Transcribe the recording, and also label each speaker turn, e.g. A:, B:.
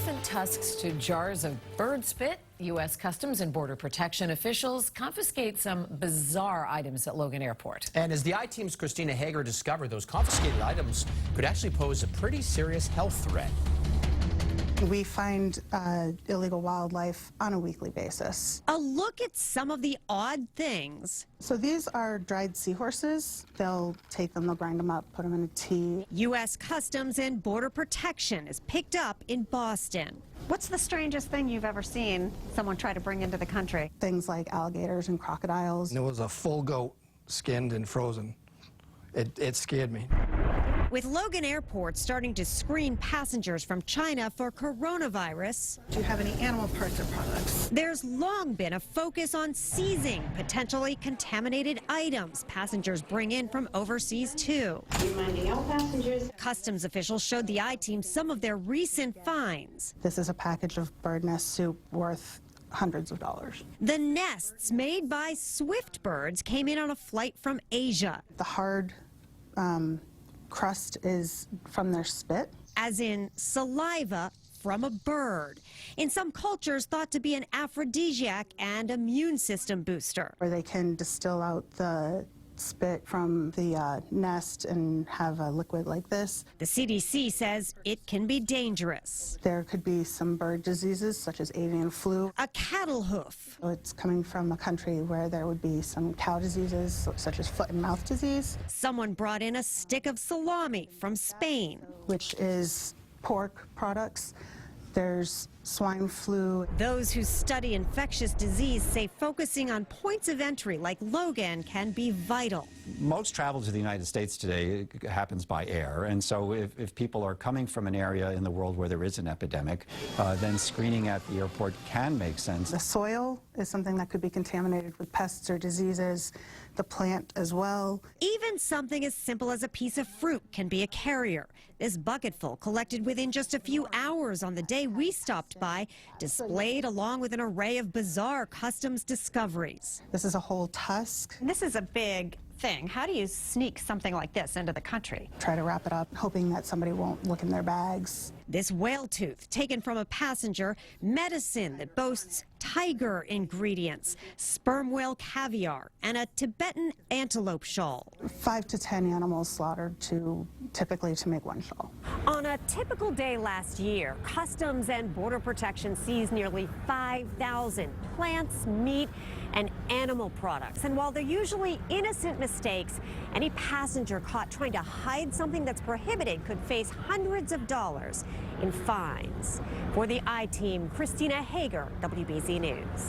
A: elephant tusks to jars of bird spit. U.S. Customs and Border Protection officials confiscate some bizarre items at Logan Airport.
B: And as the I-Team's Christina Hager discovered, those confiscated items could actually pose a pretty serious health threat.
C: We find illegal wildlife on a weekly basis.
D: A look at some of the odd things.
C: So these are dried seahorses. They'll take them, they'll grind them up, put them in a tea.
D: U.S. Customs and Border Protection is picked up in Boston.
E: What's the strangest thing you've ever seen someone try to bring into the country?
C: Things like alligators and crocodiles.
F: It was a full goat, skinned and frozen. It scared me.
D: With Logan Airport starting to screen passengers from China for coronavirus,
C: Do you have any animal parts or products?
D: there's long been a focus on seizing potentially contaminated items passengers bring in from overseas too.
G: Reminding all passengers.
D: Customs officials showed the I-Team some of their recent finds.
C: This is a package of bird nest soup worth hundreds of dollars.
D: The nests made by swift birds came in on a flight from Asia.
C: The hard crust is from their spit.
D: As in saliva from a bird. In some cultures thought to be an aphrodisiac and immune system booster.
C: Where they can distill out the spit from the nest and have a liquid like this.
D: The CDC says it can be dangerous.
C: There could be some bird diseases such as avian flu.
D: A cattle hoof.
C: It's coming from a country where there would be some cow diseases such as foot and mouth disease,
D: Someone brought in a stick of salami from Spain.
C: which is pork products. There's swine flu.
D: Those who study infectious disease say focusing on points of entry like Logan can be vital.
H: Most travel to the United States today happens by air, and so if people are coming from an area in the world where there is an epidemic, then screening at the airport can make sense.
C: The soil is something that could be contaminated with pests or diseases, the plant as well.
D: Even something as simple as a piece of fruit can be a carrier. This bucketful, collected within just a few hours on the day we stopped by, displayed along with an array of bizarre customs discoveries.
C: This is a whole tusk.
E: This is a big thing. How do you sneak something like this into the country?
C: Try to wrap it up, hoping that somebody won't look in their bags.
D: This whale tooth, taken from a passenger, medicine that boasts tiger ingredients, sperm whale caviar, and a Tibetan antelope shawl.
C: 5 to 10 animals slaughtered typically to make one shawl.
I: On a typical day last year, Customs and Border Protection seized nearly 5,000 plants, meat, and animal products. And while they're usually innocent mistakes, any passenger caught trying to hide something that's prohibited could face hundreds of dollars in fines. For the I-Team, Christina Hager, WBZ News.